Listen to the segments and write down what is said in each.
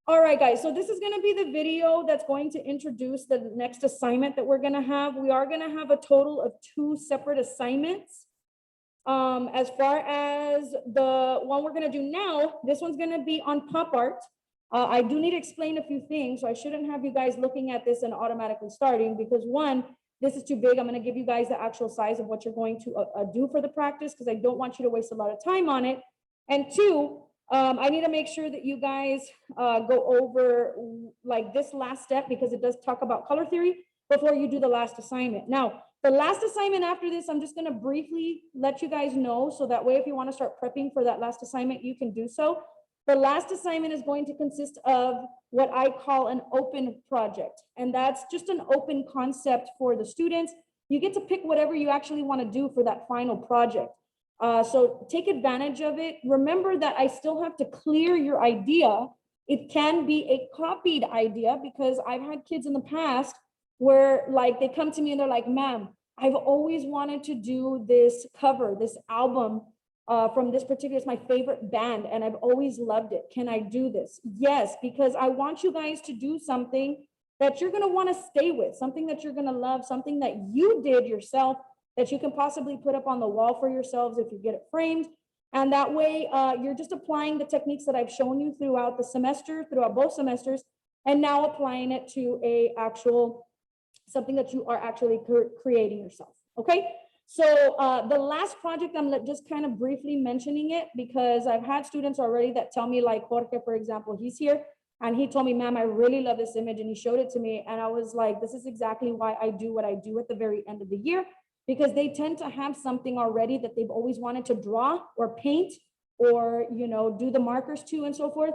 All right, guys, so this is going to be the video that's going to introduce the next assignment that we're going to have. We are going to have a total of 2 separate assignments. As far as the one we're going to do now, this one's going to be on pop art. I do need to explain a few things, so I shouldn't have you guys looking at this and automatically starting, because one, this is too big. I'm going to give you guys the actual size of what you're going to do for the practice, because I don't want you to waste a lot of time on it. And two, I need to make sure that you guys go over like this last step, because it does talk about color theory before you do the last assignment. Now, the last assignment after this, I'm just going to briefly let you guys know, so that way if you want to start prepping for that last assignment, you can do so. The last assignment is going to consist of what I call an open project, and that's just an open concept for the students. You get to pick whatever you actually want to do for that final project. So take advantage of it. Remember that I still have to clear your idea. It can be a copied idea, because I've had kids in the past where like they come to me and they're like, ma'am, I've always wanted to do this cover, this album from this particular, it's my favorite band and I've always loved it. Can I do this? Yes, because I want you guys to do something that you're going to want to stay with, something that you're going to love, something that you did yourself, that you can possibly put up on the wall for yourselves if you get it framed. And that way you're just applying the techniques that I've shown you throughout the semester, throughout both semesters, and now applying it to a actual, something that you are actually creating yourself, okay? So the last project, I'm just kind of briefly mentioning it, because I've had students already that tell me, like Jorge, for example, he's here, and he told me, ma'am, I really love this image, and he showed it to me, and I was like, this is exactly why I do what I do at the very end of the year, because they tend to have something already that they've always wanted to draw or paint or, you know, do the markers to and so forth,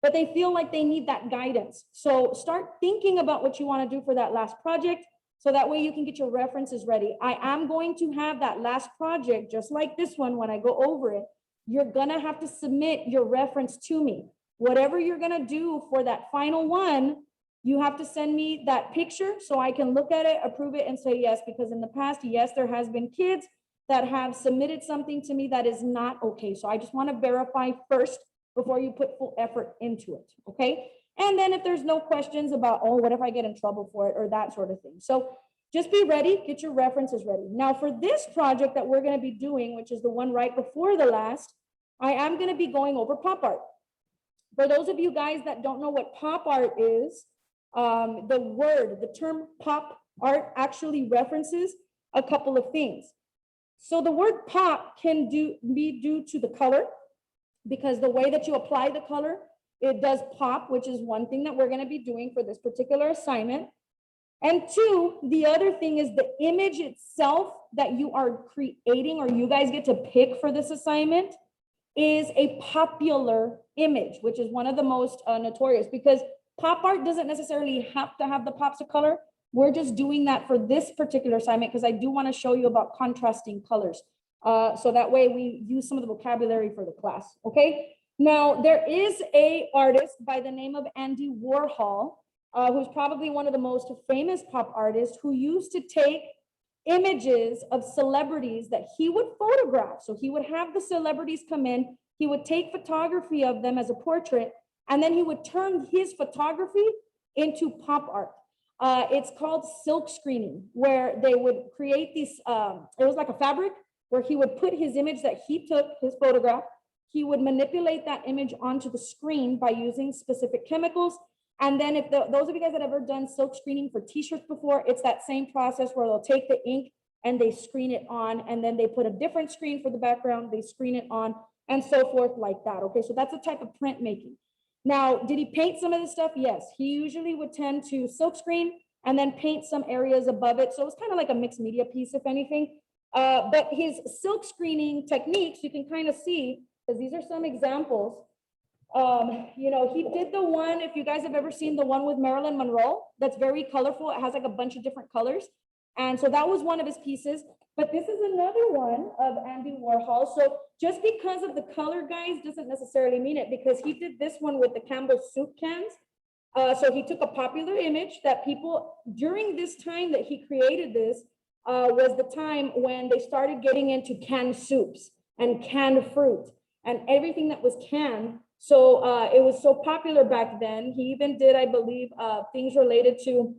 but they feel like they need that guidance. So start thinking about what you want to do for that last project, so that way you can get your references ready. I am going to have that last project, just like this one, when I go over it, you're gonna have to submit your reference to me. Whatever you're gonna do for that final one, you have to send me that picture so I can look at it, approve it, and say yes, because in the past, yes, there has been kids that have submitted something to me that is not okay. So I just want to verify first before you put full effort into it, okay? And then if there's no questions about, oh, what if I get in trouble for it, or that sort of thing. So just be ready, get your references ready. Now for this project that we're going to be doing, which is the one right before the last, I am going to be going over pop art. For those of you guys that don't know what pop art is, the term pop art actually references a couple of things. So the word pop can be due to the color, because the way that you apply the color, it does pop, which is one thing that we're going to be doing for this particular assignment. And two, the other thing is the image itself that you are creating, or you guys get to pick for this assignment, is a popular image, which is one of the most notorious, because pop art doesn't necessarily have to have the pops of color. We're just doing that for this particular assignment, because I do want to show you about contrasting colors. So that way we use some of the vocabulary for the class, okay? Now, there is a artist by the name of Andy Warhol, who's probably one of the most famous pop artists, who used to take images of celebrities that he would photograph. So he would have the celebrities come in, he would take photography of them as a portrait, and then he would turn his photography into pop art. It's called silk screening, where they would create these, it was like a fabric, where he would put his image that he took, his photograph, he would manipulate that image onto the screen by using specific chemicals. And then if those of you guys that have ever done silk screening for t-shirts before, it's that same process where they'll take the ink and they screen it on, and then they put a different screen for the background, they screen it on, and so forth like that, okay? So that's a type of printmaking. Now, did he paint some of this stuff? Yes, he usually would tend to silk screen and then paint some areas above it. So it's kind of like a mixed media piece, if anything. But his silk screening techniques, you can kind of see, because these are some examples. You know, he did the one, if you guys have ever seen the one with Marilyn Monroe, that's very colorful. It has like a bunch of different colors. And so that was one of his pieces. But this is another one of Andy Warhol. So just because of the color, guys, doesn't necessarily mean it, because he did this one with the Campbell soup cans. So he took a popular image that people, during this time that he created this, was the time when they started getting into canned soups and canned fruit and everything that was canned. So it was so popular back then. He even did, I believe, things related to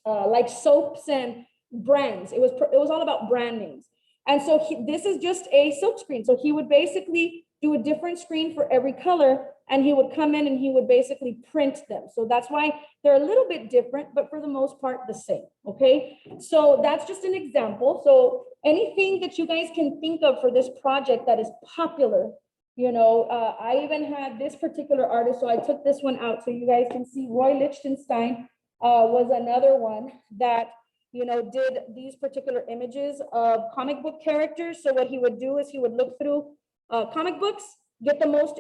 like soaps and brands. It was all about brand names. And so this is just a silk screen. So he would basically do a different screen for every color, and he would come in and he would basically print them. So that's why they're a little bit different, but for the most part, the same. Okay. So that's just an example. So anything that you guys can think of for this project that is popular, I even had this particular artist. So I took this one out so you guys can see. Roy Lichtenstein was another one that did these particular images of comic book characters. So what he would do is he would look through comic books, get the most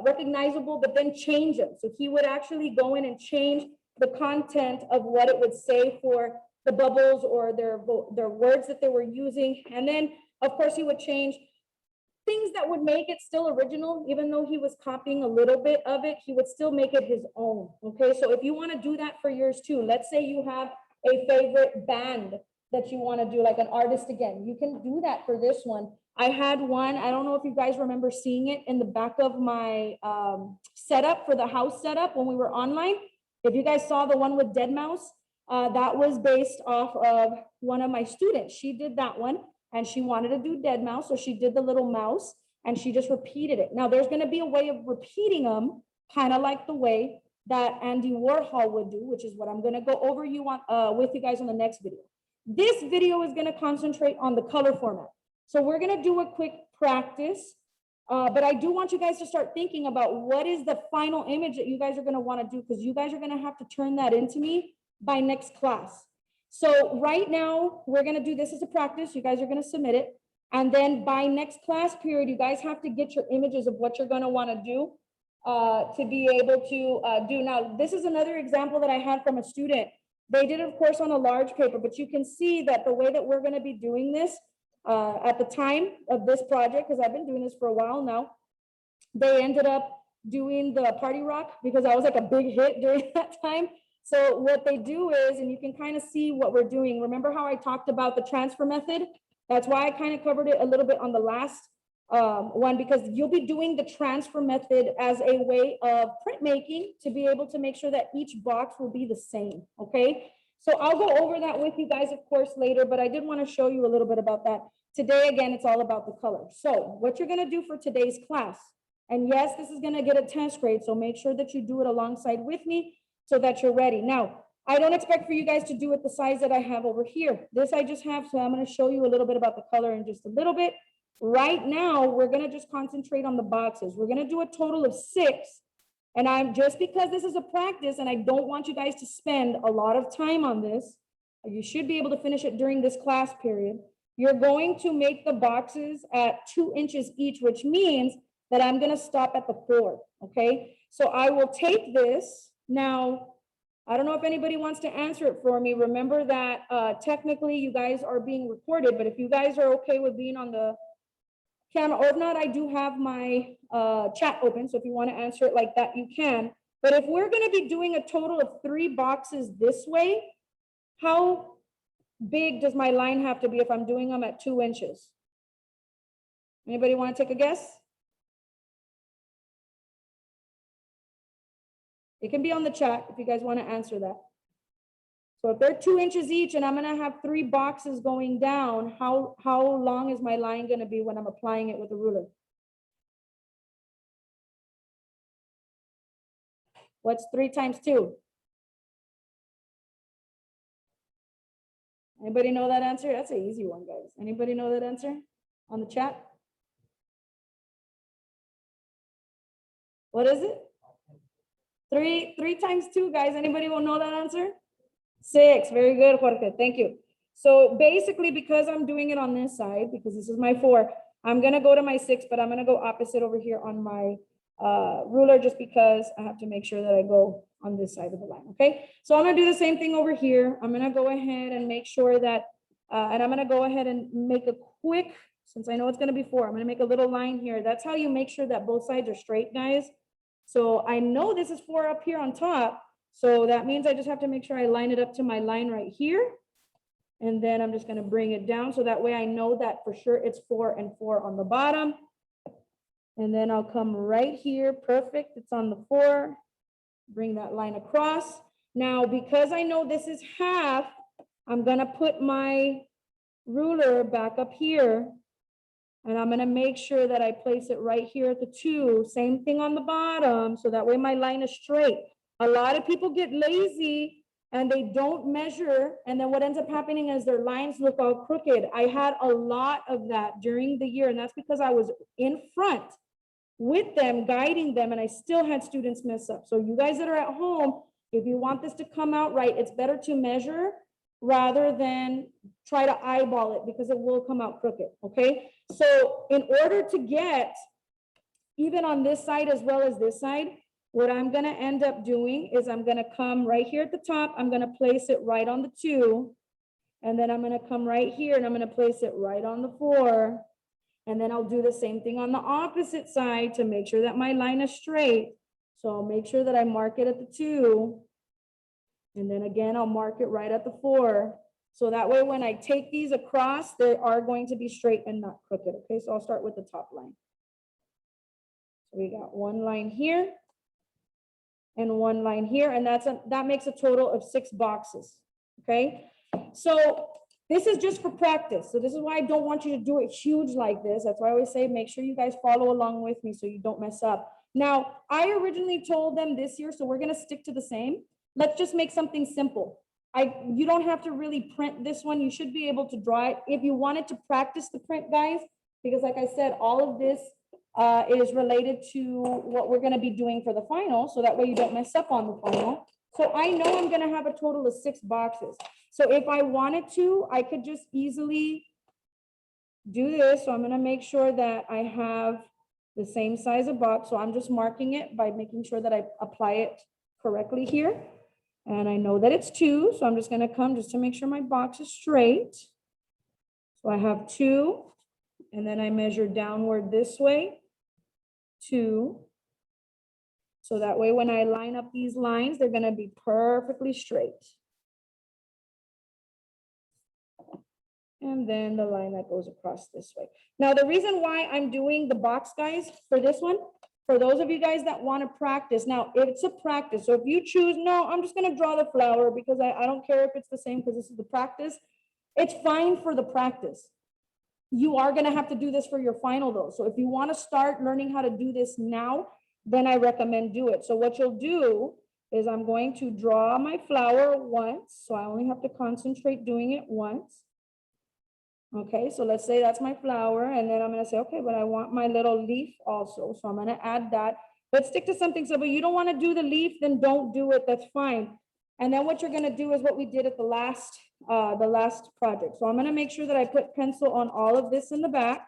recognizable, but then change them. So he would actually go in and change the content of what it would say for the bubbles or their words that they were using. And then of course he would change things that would make it still original. Even though he was copying a little bit of it, he would still make it his own. Okay, so if you want to do that for yours too, let's say you have a favorite band that you want to do, like an artist again, you can do that for this one. I had one, I don't know if you guys remember seeing it in the back of my setup for the house setup when we were online. If you guys saw the one with deadmau5, that was based off of one of my students. She did that one and she wanted to do deadmau5, so she did the little mouse and she just repeated it. Now there's going to be a way of repeating them, kind of like the way that Andy Warhol would do, which is what I'm going to go over with you guys on the next video. This video is going to concentrate on the color format. So we're going to do a quick practice, but I do want you guys to start thinking about what is the final image that you guys are going to want to do, because you guys are going to have to turn that into me by next class. So right now we're going to do this as a practice. You guys are going to submit it. And then by next class period, you guys have to get your images of what you're going to want to do to be able to do. Now, this is another example that I had from a student. They did it, of course, on a large paper, but you can see that the way that we're going to be doing this at the time of this project, because I've been doing this for a while now, they ended up doing the Party Rock because I was like a big hit during that time. So what they do is, and you can kind of see what we're doing. Remember how I talked about the transfer method? That's why I kind of covered it a little bit on the last one, because you'll be doing the transfer method as a way of printmaking to be able to make sure that each box will be the same, okay? So I'll go over that with you guys, of course, later, but I did want to show you a little bit about that. Today, again, it's all about the color. So what you're going to do for today's class, and yes, this is going to get a test grade, so make sure that you do it alongside with me so that you're ready. Now, I don't expect for you guys to do it the size that I have over here. This I just have, so I'm going to show you a little bit about the color in just a little bit. Right now, we're going to just concentrate on the boxes. We're going to do a total of 6. And I'm just because this is a practice and I don't want you guys to spend a lot of time on this, you should be able to finish it during this class period. You're going to make the boxes at 2 inches each, which means that I'm going to stop at the 4. Okay. So I will take this. Now, I don't know if anybody wants to answer it for me. Remember that technically you guys are being recorded, but if you guys are okay with being on the camera, or if not, I do have my chat open. So if you want to answer it like that, you can. But if we're going to be doing a total of 3 boxes this way, how big does my line have to be if I'm doing them at 2 inches? Anybody want to take a guess? It can be on the chat if you guys want to answer that. So if they're 2 inches each and I'm going to have 3 boxes going down, how long is my line going to be when I'm applying it with a ruler? What's 3 times 2? Anybody know that answer? That's an easy one, guys. Anybody know that answer on the chat? What is it? 3 times 2, guys. Anybody will know that answer? 6. Very good, Jorge. Thank you. So basically, because I'm doing it on this side, because this is my 4, I'm going to go to my 6, but I'm going to go opposite over here on my ruler, just because I have to make sure that I go on this side of the line. Okay. So I'm going to do the same thing over here. I'm going to go ahead and make sure that, and I'm going to go ahead and make a quick, since I know it's going to be 4, I'm going to make a little line here. That's how you make sure that both sides are straight, guys. So I know this is 4 up here on top. So that means I just have to make sure I line it up to my line right here. And then I'm just going to bring it down. So that way I know that for sure it's 4 and 4 on the bottom. And then I'll come right here, perfect, it's on the 4. Bring that line across. Now, because I know this is half, I'm gonna put my ruler back up here. And I'm gonna make sure that I place it right here at the 2, same thing on the bottom, so that way my line is straight. A lot of people get lazy and they don't measure, and then what ends up happening is their lines look all crooked. I had a lot of that during the year, and that's because I was in front with them, guiding them, and I still had students mess up. So you guys that are at home, if you want this to come out right, it's better to measure rather than try to eyeball it, because it will come out crooked, okay? So in order to get, even on this side as well as this side, what I'm gonna end up doing is I'm gonna come right here at the top, I'm gonna place it right on the 2, and then I'm gonna come right here and I'm gonna place it right on the 4, and then I'll do the same thing on the opposite side to make sure that my line is straight. So I'll make sure that I mark it at the 2, and then again, I'll mark it right at the 4. So that way, when I take these across, they are going to be straight and not crooked, okay? So I'll start with the top line. So we got one line here and one line here, and that makes a total of 6 boxes, okay? So this is just for practice. So this is why I don't want you to do it huge like this. That's why I always say, make sure you guys follow along with me so you don't mess up. Now, I originally told them this year, so we're gonna stick to the same. Let's just make something simple. You don't have to really print this one. You should be able to draw it. If you wanted to practice the print, guys, because like I said, all of this is related to what we're gonna be doing for the final, so that way you don't mess up on the final. So I know I'm gonna have a total of 6 boxes. So if I wanted to, I could just easily do this. So I'm gonna make sure that I have the same size of box. So I'm just marking it by making sure that I apply it correctly here. And I know that it's 2, so I'm just gonna come just to make sure my box is straight. So I have 2, and then I measure downward this way, 2. So that way, when I line up these lines, they're gonna be perfectly straight. And then the line that goes across this way. Now, the reason why I'm doing the box, guys, for this one, for those of you guys that want to practice, now it's a practice. So if you choose, no, I'm just going to draw the flower because I don't care if it's the same because this is the practice. It's fine for the practice. You are going to have to do this for your final though. So if you want to start learning how to do this now, then I recommend do it. So what you'll do is I'm going to draw my flower once. So I only have to concentrate doing it once. Okay, so let's say that's my flower, and then I'm gonna say, okay, but I want my little leaf also, so I'm gonna add that. But stick to something simple. You don't wanna do the leaf, then don't do it, that's fine. And then what you're gonna do is what we did at the last project. So I'm gonna make sure that I put pencil on all of this in the back.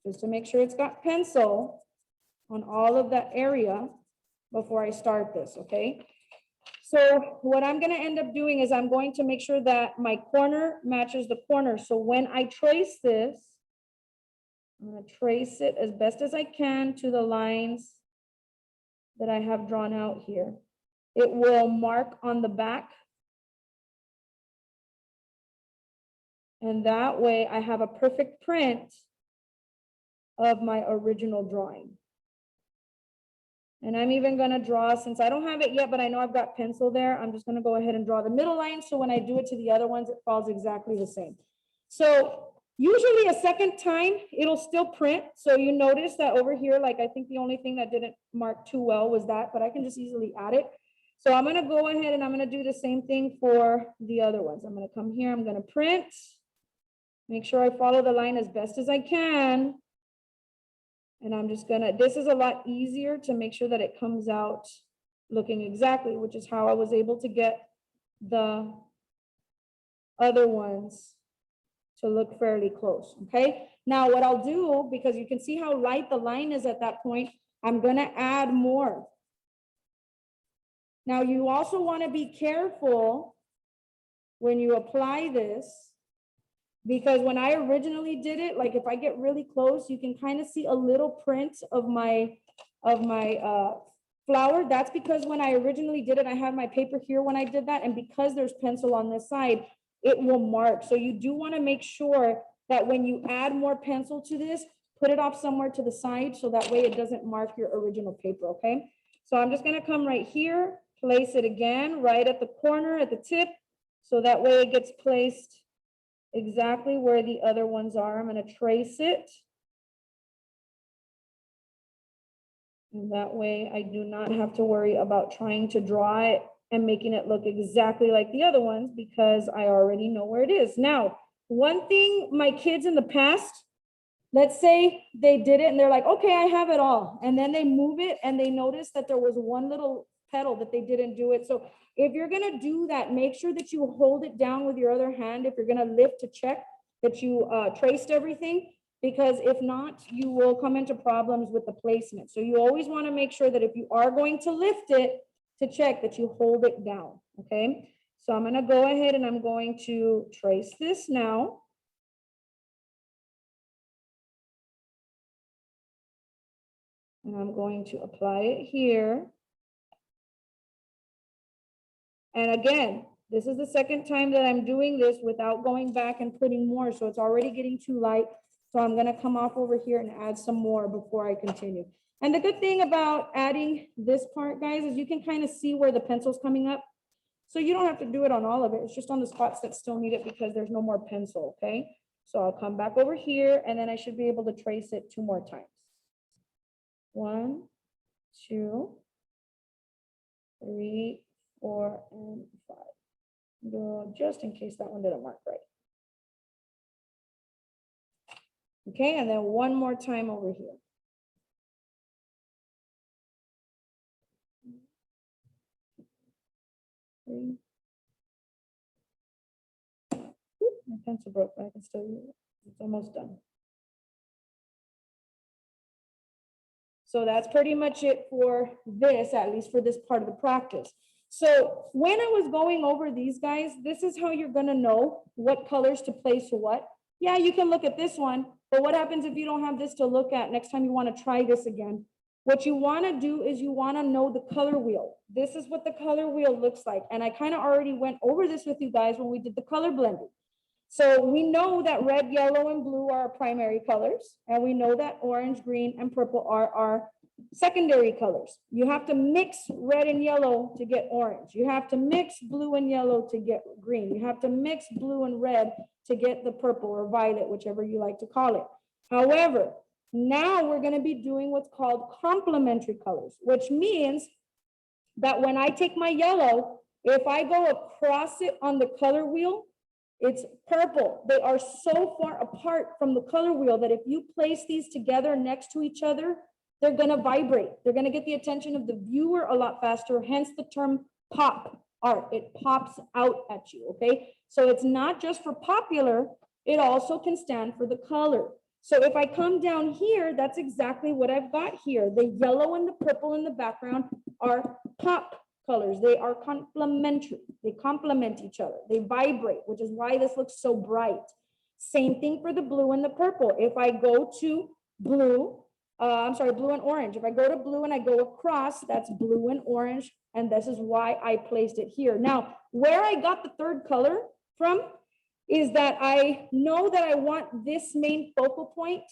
Just to make sure it's got pencil on all of that area before I start this, okay? So what I'm gonna end up doing is I'm going to make sure that my corner matches the corner. So when I trace this, I'm gonna trace it as best as I can to the lines that I have drawn out here. It will mark on the back. And that way I have a perfect print of my original drawing. And I'm even gonna draw, since I don't have it yet, but I know I've got pencil there, I'm just gonna go ahead and draw the middle line. So when I do it to the other ones, it falls exactly the same. So usually a second time, it'll still print. So you notice that over here, like I think the only thing that didn't mark too well was that, but I can just easily add it. So I'm gonna go ahead and I'm gonna do the same thing for the other ones. I'm gonna come here, I'm gonna print, make sure I follow the line as best as I can. And I'm just gonna, this is a lot easier to make sure that it comes out looking exactly, which is how I was able to get the other ones to look fairly close, okay? Now what I'll do, because you can see how light the line is at that point, I'm gonna add more. Now you also wanna be careful when you apply this, because when I originally did it, like if I get really close, you can kind of see a little print of my flower. That's because when I originally did it, I had my paper here when I did that. And because there's pencil on this side, it will mark. So you do want to make sure that when you add more pencil to this, put it off somewhere to the side so that way it doesn't mark your original paper, okay? So I'm just gonna come right here, place it again, right at the corner, at the tip, so that way it gets placed exactly where the other ones are. I'm gonna trace it. And that way I do not have to worry about trying to draw it and making it look exactly like the other ones because I already know where it is. Now, one thing my kids in the past, let's say they did it and they're like, okay, I have it all. And then they move it and they notice that there was one little petal that they didn't do it. So if you're gonna do that, make sure that you hold it down with your other hand. If you're gonna lift to check that you traced everything, because if not, you will come into problems with the placement. So you always wanna make sure that if you are going to lift it, to check that you hold it down, okay? So I'm gonna go ahead and I'm going to trace this now. And I'm going to apply it here. And again, this is the second time that I'm doing this without going back and putting more. So it's already getting too light. So I'm gonna come off over here and add some more before I continue. And the good thing about adding this part, guys, is you can kind of see where the pencil's coming up. So you don't have to do it on all of it. It's just on the spots that still need it because there's no more pencil, okay? So I'll come back over here and then I should be able to trace it 2 more times. 1, 2, 3, 4, and 5. Go just in case that one didn't mark right. Okay, and then 1 more time over here. Three. Oop, my pencil broke, but I can still use it. It's almost done. So that's pretty much it for this, at least for this part of the practice. So when I was going over these guys, this is how you're gonna know what colors to place to what. Yeah, you can look at this one, but what happens if you don't have this to look at next time you wanna try this again? What you wanna do is you wanna know the color wheel. This is what the color wheel looks like. And I kind of already went over this with you guys when we did the color blending. So we know that red, yellow, and blue are our primary colors, and we know that orange, green, and purple are our secondary colors. You have to mix red and yellow to get orange. You have to mix blue and yellow to get green. You have to mix blue and red to get the purple or violet, whichever you like to call it. However, now we're going to be doing what's called complementary colors, which means that when I take my yellow, if I go across it on the color wheel, it's purple. They are so far apart from the color wheel that if you place these together next to each other, they're gonna vibrate. They're gonna get the attention of the viewer a lot faster, hence the term pop art. It pops out at you, okay? So it's not just for popular, it also can stand for the color. So if I come down here, that's exactly what I've got here. The yellow and the purple in the background are pop colors. They are complementary. They complement each other. They vibrate, which is why this looks so bright. Same thing for the blue and the purple. If I go to blue, blue and orange. If I go to blue and I go across, that's blue and orange. And this is why I placed it here. Now, where I got the third color from is that I know that I want this main focal point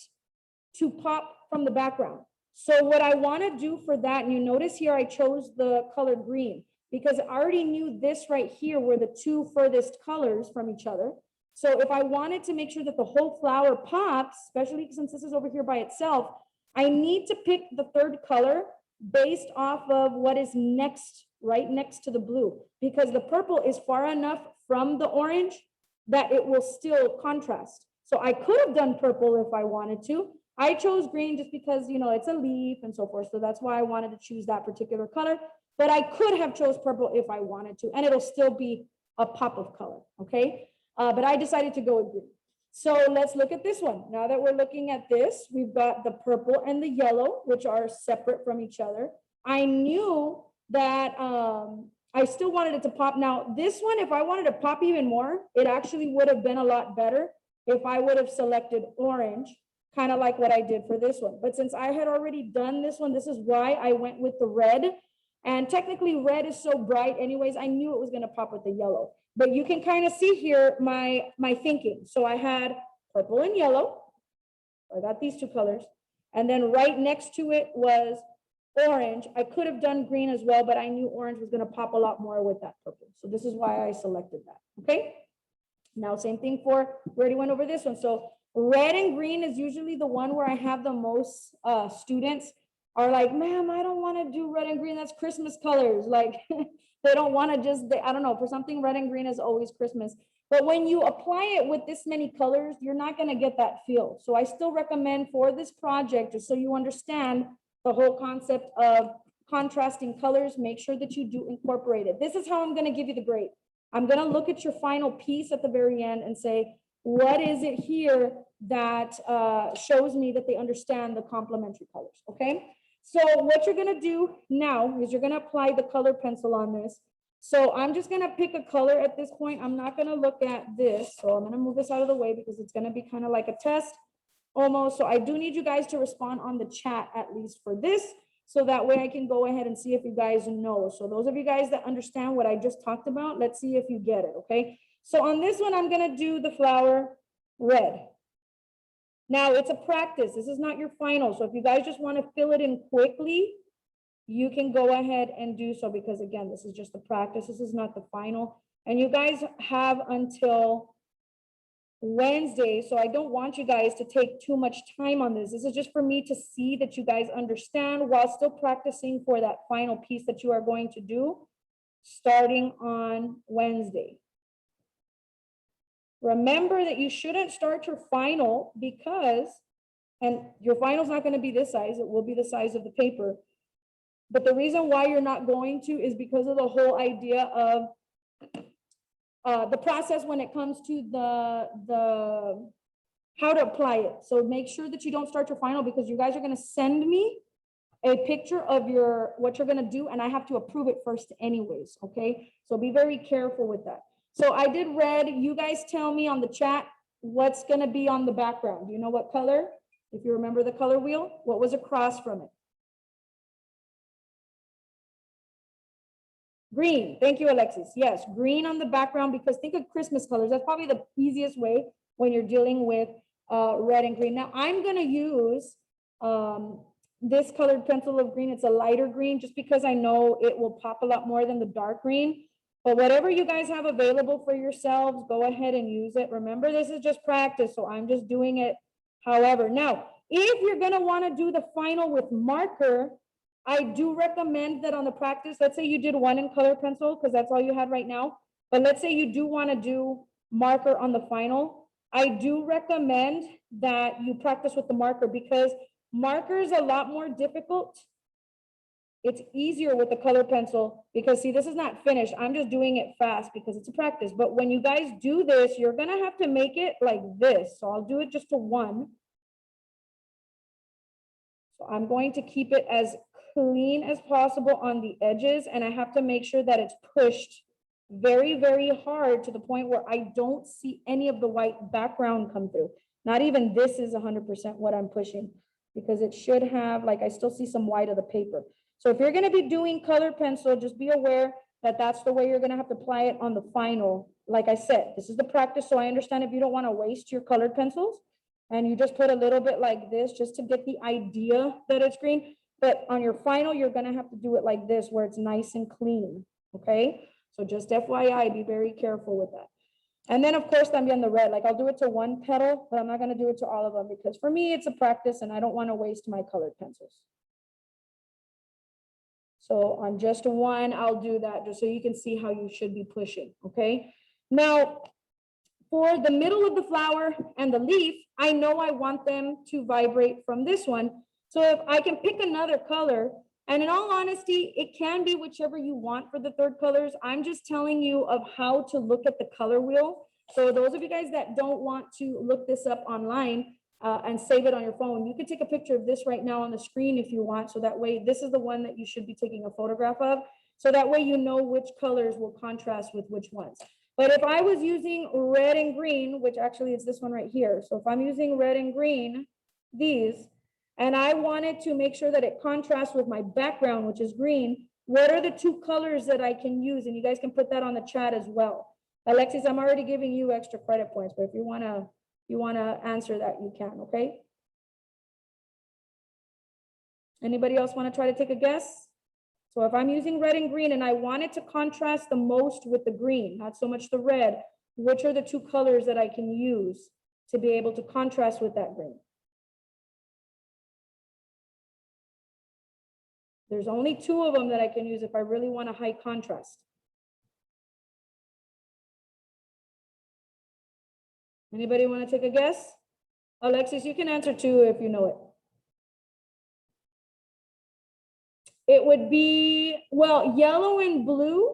to pop from the background. So what I want to do for that, and you notice here, I chose the color green because I already knew this right here were the 2 furthest colors from each other. So if I wanted to make sure that the whole flower pops, especially since this is over here by itself, I need to pick the third color based off of what is next, right next to the blue, because the purple is far enough from the orange that it will still contrast. So I could have done purple if I wanted to. I chose green just because, you know, it's a leaf and so forth. So that's why I wanted to choose that particular color. But I could have chose purple if I wanted to, and it'll still be a pop of color, okay? But I decided to go with green. So let's look at this one. Now that we're looking at this, we've got the purple and the yellow, which are separate from each other. I knew that I still wanted it to pop. Now, this one, if I wanted to pop even more, it actually would have been a lot better if I would have selected orange, kind of like what I did for this one. But since I had already done this one, this is why I went with the red. And technically red is so bright anyways, I knew it was going to pop with the yellow. But you can kind of see here my thinking. So I had purple and yellow. I got these two colors. And then right next to it was orange. I could have done green as well, but I knew orange was gonna pop a lot more with that purple. So this is why I selected that, okay? Now, same thing for, we already went over this one. So red and green is usually the one where I have the most students are like, ma'am, I don't wanna do red and green, that's Christmas colors. Like, they don't wanna just, I don't know, for something red and green is always Christmas. But when you apply it with this many colors, you're not gonna get that feel. So I still recommend for this project, just so you understand the whole concept of contrasting colors, make sure that you do incorporate it. This is how I'm gonna give you the grade. I'm gonna look at your final piece at the very end and say, what is it here that shows me that they understand the complementary colors, okay? So what you're gonna do now is you're gonna apply the color pencil on this. So I'm just gonna pick a color at this point. I'm not gonna look at this. So I'm gonna move this out of the way because it's gonna be kind of like a test almost. So I do need you guys to respond on the chat at least for this. So that way I can go ahead and see if you guys know. So those of you guys that understand what I just talked about, let's see if you get it, okay? So on this one, I'm gonna do the flower red. Now it's a practice, this is not your final. So if you guys just wanna fill it in quickly, you can go ahead and do so because again, this is just the practice, this is not the final. And you guys have until Wednesday, so I don't want you guys to take too much time on this. This is just for me to see that you guys understand while still practicing for that final piece that you are going to do starting on Wednesday. Remember that you shouldn't start your final because, and your final is not going to be this size, it will be the size of the paper. But the reason why you're not going to is because of the whole idea of the process when it comes to the how to apply it. So make sure that you don't start your final because you guys are going to send me a picture of what you're going to do and I have to approve it first anyways, okay? So be very careful with that. So I did red. You guys tell me on the chat what's going to be on the background. Do you know what color? If you remember the color wheel, what was across from it? Green. Thank you, Alexis. Yes, green on the background because think of Christmas colors. That's probably the easiest way when you're dealing with red and green. Now I'm going to use this colored pencil of green. It's a lighter green just because I know it will pop a lot more than the dark green. But whatever you guys have available for yourselves, go ahead and use it. Remember, this is just practice, so I'm just doing it however. Now, if you're going to want to do the final with marker, I do recommend that on the practice, let's say you did one in color pencil because that's all you had right now. But let's say you do want to do marker on the final. I do recommend that you practice with the marker because marker is a lot more difficult. It's easier with the color pencil because see, this is not finished. I'm just doing it fast because it's a practice. But when you guys do this, you're going to have to make it like this. So I'll do it just to one. So I'm going to keep it as clean as possible on the edges. And I have to make sure that it's pushed very, very hard to the point where I don't see any of the white background come through. Not even this is 100% what I'm pushing because it should have, like, I still see some white of the paper. So if you're going to be doing color pencil, just be aware that that's the way you're going to have to apply it on the final. Like I said, this is the practice. So I understand if you don't want to waste your colored pencils and you just put a little bit like this just to get the idea that it's green. But on your final, you're going to have to do it like this where it's nice and clean. Okay. So just FYI, be very careful with that. And then of course, también the red, like I'll do it to one petal, but I'm not going to do it to all of them because for me, it's a practice and I don't want to waste my colored pencils. So on just one, I'll do that just so you can see how you should be pushing, okay? Now, for the middle of the flower and the leaf, I know I want them to vibrate from this one. So if I can pick another color, and in all honesty, it can be whichever you want for the third colors. I'm just telling you of how to look at the color wheel. So those of you guys that don't want to look this up online, and save it on your phone. You can take a picture of this right now on the screen if you want. So that way, this is the one that you should be taking a photograph of. So that way you know which colors will contrast with which ones. But if I was using red and green, which actually it's this one right here. So if I'm using red and green, these, and I wanted to make sure that it contrasts with my background, which is green, what are the two colors that I can use? And you guys can put that on the chat as well. Alexis, I'm already giving you extra credit points, but if you want to you want to answer that, you can, okay? Anybody else want to try to take a guess? So if I'm using red and green and I want it to contrast the most with the green, not so much the red, which are the two colors that I can use to be able to contrast with that green? There's only two of them that I can use if I really want a high contrast. Anybody want to take a guess? Alexis, you can answer too if you know it. It would be, well, yellow and blue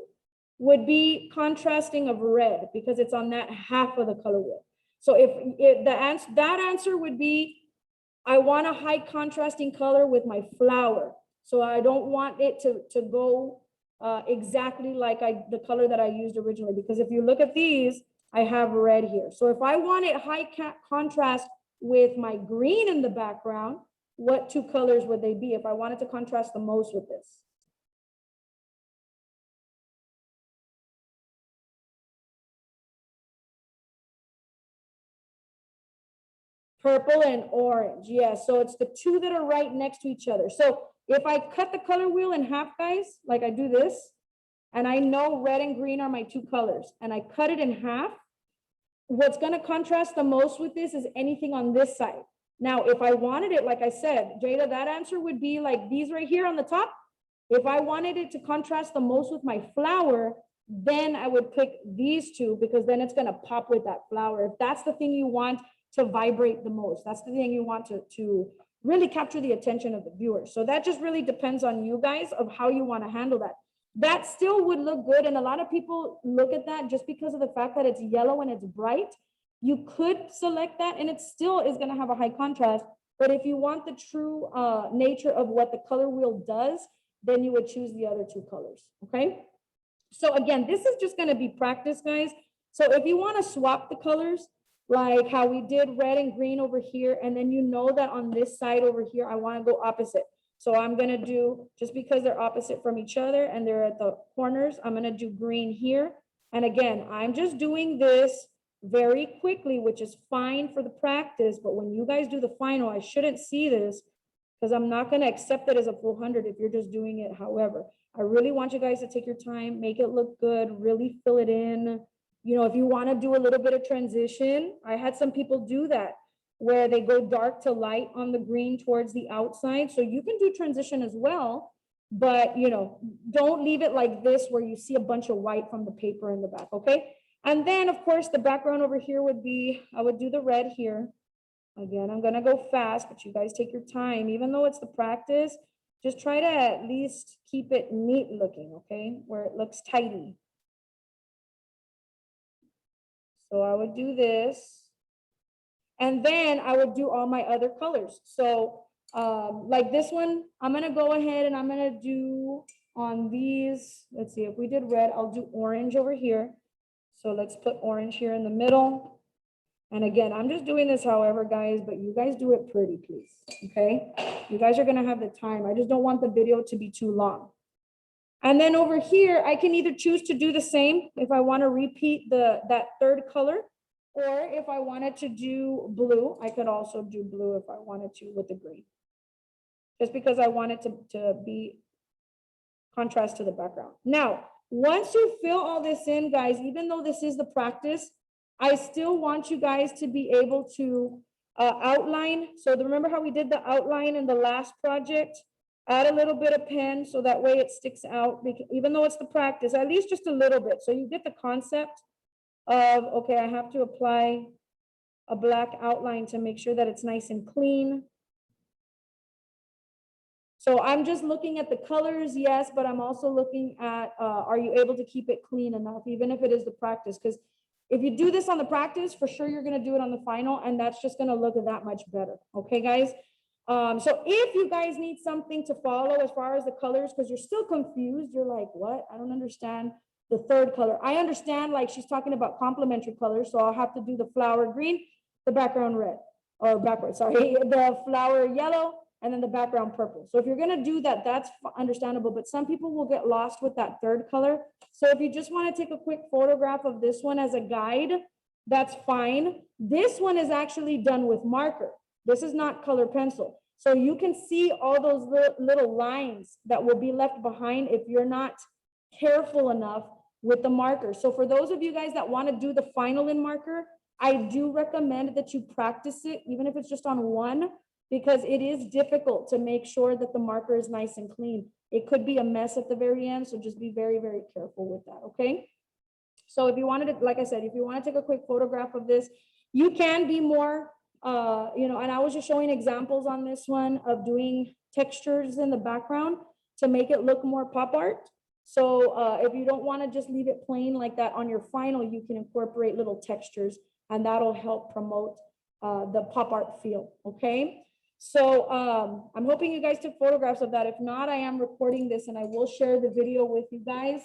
would be contrasting of red because it's on that half of the color wheel. So if that answer would be, I want a high contrasting color with my flower. So I don't want it to go exactly like the color that I used originally, because if you look at these, I have red here. So if I want it high contrast with my green in the background, what two colors would they be if I wanted to contrast the most with this? Purple and orange, yes. So it's the two that are right next to each other. So if I cut the color wheel in half, guys, like I do this, and I know red and green are my two colors, and I cut it in half, what's gonna contrast the most with this is anything on this side. Now, if I wanted it, like I said, Jada, that answer would be like these right here on the top. If I wanted it to contrast the most with my flower, then I would pick these two because then it's gonna pop with that flower. If that's the thing you want to vibrate the most, that's the thing you want to really capture the attention of the viewer. So that just really depends on you guys of how you want to handle that. That still would look good. And a lot of people look at that just because of the fact that it's yellow and it's bright. You could select that and it still is going to have a high contrast. But if you want the true nature of what the color wheel does, then you would choose the other two colors. Okay. So again, this is just going to be practice, guys. So if you want to swap the colors, like how we did red and green over here, and then you know that on this side over here, I want to go opposite. So I'm going to do, just because they're opposite from each other and they're at the corners, I'm going to do green here. And again, I'm just doing this very quickly, which is fine for the practice. But when you guys do the final, I shouldn't see this because I'm not going to accept it as a full 100 if you're just doing it. However, I really want you guys to take your time, make it look good, really fill it in. You know, if you want to do a little bit of transition, I had some people do that where they go dark to light on the green towards the outside. So you can do transition as well, but you know, don't leave it like this where you see a bunch of white from the paper in the back, okay? And then of course the background over here would be, I would do the red here. Again, I'm gonna go fast, but you guys take your time. Even though it's the practice, just try to at least keep it neat looking, okay? Where it looks tidy. So I would do this. And then I would do all my other colors. So like this one, I'm gonna go ahead and I'm gonna do on these, let's see, if we did red, I'll do orange over here. So let's put orange here in the middle. And again, I'm just doing this however, guys, but you guys do it pretty, please, okay? You guys are gonna have the time. I just don't want the video to be too long. And then over here, I can either choose to do the same if I wanna repeat that third color, or if I wanted to do blue, I could also do blue if I wanted to with the green. Just because I want it to be contrast to the background. Now, once you fill all this in, guys, even though this is the practice, I still want you guys to be able to outline. So remember how we did the outline in the last project? Add a little bit of pen so that way it sticks out, because even though it's the practice, at least just a little bit. So you get the concept of, okay, I have to apply a black outline to make sure that it's nice and clean. So I'm just looking at the colors, yes, but I'm also looking at, are you able to keep it clean enough, even if it is the practice? Because if you do this on the practice, for sure you're gonna do it on the final, and that's just gonna look that much better, okay, guys? So if you guys need something to follow as far as the colors, because you're still confused, you're like, what? I don't understand the third color. I understand, like she's talking about complementary colors, so I'll have to do the flower green, the background red, or backwards, sorry, the flower yellow, and then the background purple. So if you're gonna do that, that's understandable, but some people will get lost with that third color. So if you just wanna take a quick photograph of this one as a guide, that's fine. This one is actually done with marker. This is not color pencil. So you can see all those little lines that will be left behind if you're not careful enough with the marker. So for those of you guys that want to do the final in marker, I do recommend that you practice it, even if it's just on one, because it is difficult to make sure that the marker is nice and clean. It could be a mess at the very end, so just be very, very careful with that, okay? So if you wanted to, like I said, if you want to take a quick photograph of this, you can be more, and I was just showing examples on this one of doing textures in the background to make it look more pop art. So if you don't want to just leave it plain like that on your final, you can incorporate little textures and that'll help promote the pop art feel, okay? So I'm hoping you guys took photographs of that. If not, I am recording this and I will share the video with you guys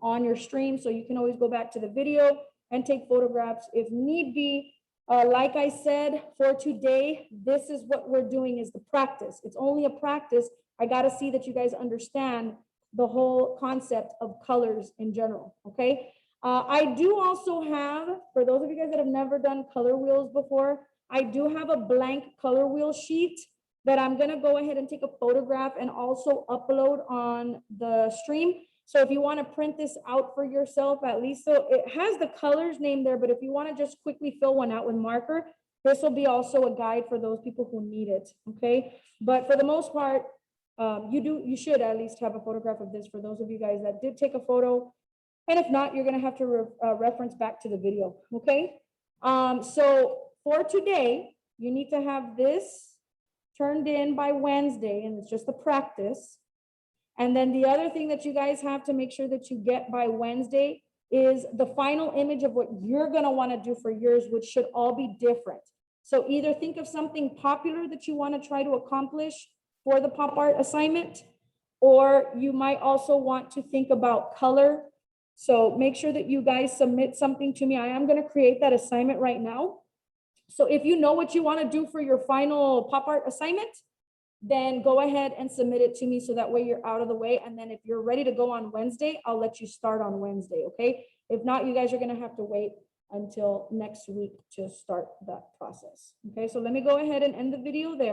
on your stream. So you can always go back to the video and take photographs if need be. Like I said, for today, this is what we're doing is the practice. It's only a practice. I got to see that you guys understand the whole concept of colors in general, okay? I do also have, for those of you guys that have never done color wheels before, I do have a blank color wheel sheet that I'm gonna go ahead and take a photograph and also upload on the stream. So if you wanna print this out for yourself, at least, so it has the colors named there, but if you wanna just quickly fill one out with marker, this will be also a guide for those people who need it, okay? But for the most part, you should at least have a photograph of this for those of you guys that did take a photo. And if not, you're gonna have to reference back to the video, okay? So for today, you need to have this turned in by Wednesday, and it's just a practice. And then the other thing that you guys have to make sure that you get by Wednesday is the final image of what you're gonna wanna do for yours, which should all be different. So either think of something popular that you wanna try to accomplish for the pop art assignment, or you might also want to think about color. So make sure that you guys submit something to me. I am gonna create that assignment right now. So if you know what you wanna do for your final pop art assignment, then go ahead and submit it to me so that way you're out of the way. And then if you're ready to go on Wednesday, I'll let you start on Wednesday, okay? If not, you guys are gonna have to wait until next week to start that process. Okay, so let me go ahead and end the video there.